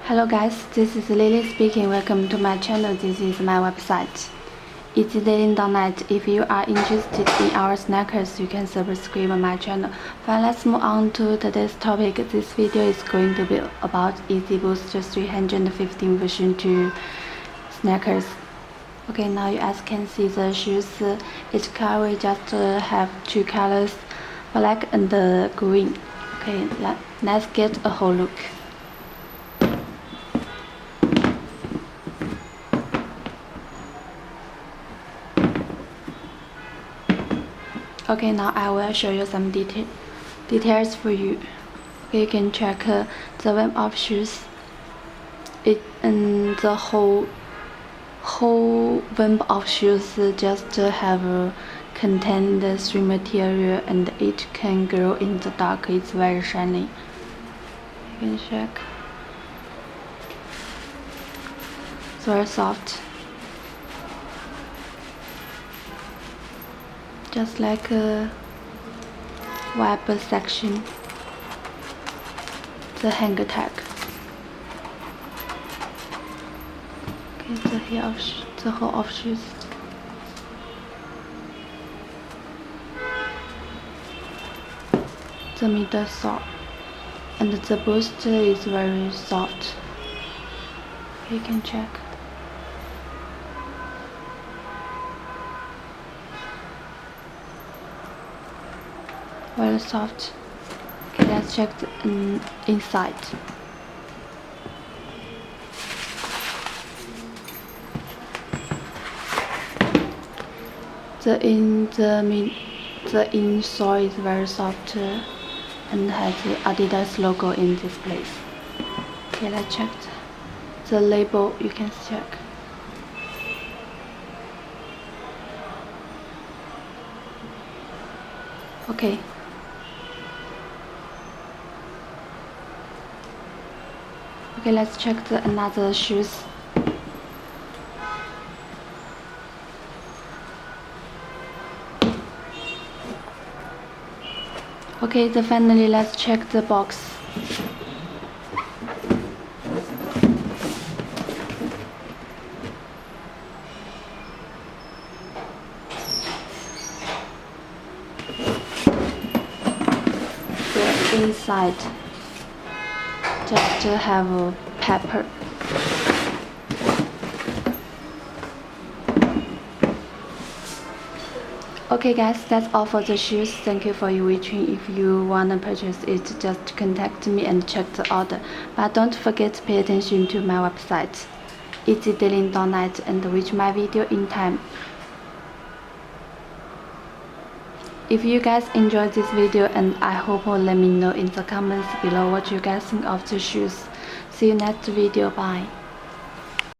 Hello guys, this is Lily speaking. Welcome to my channel. This is my website, yeezydaily.net. If you are interested in our sneakers, you can subscribe my channel. Fine, let's move on to today's topic. This video is going to be about Yeezy Boost 315 version 2 sneakers. Okay, now you guys can see the shoes. Each color just have two colors, black and green. Okay, let's get a whole look. Okay, now I will show you some details for you. Okay, you can check the web of shoes. The whole web of shoes just have contain the three material, and it can grow in the dark. It's very shiny. You can check. It's very soft. Just like a web section, the hanger tag. Okay, the whole of shoes. The middle sole, and the boost is very soft. You can check. Very soft. Okay, let's check the inside. The insole is very soft and has the Adidas logo in this place. Okay, let's check the label. You can check. Okay. Okay, let's check another shoes. Okay, finally let's check the box. The inside just have a pepper. Okay guys, that's all for the shoes. Thank you for your watching. If you wanna purchase it, just contact me and check the order. But don't forget to pay attention to my website, yeezydaily.net, and watch my video in time. If you guys enjoyed this video, and I hope you'll let me know in the comments below what you guys think of the shoes. See you next video. Bye.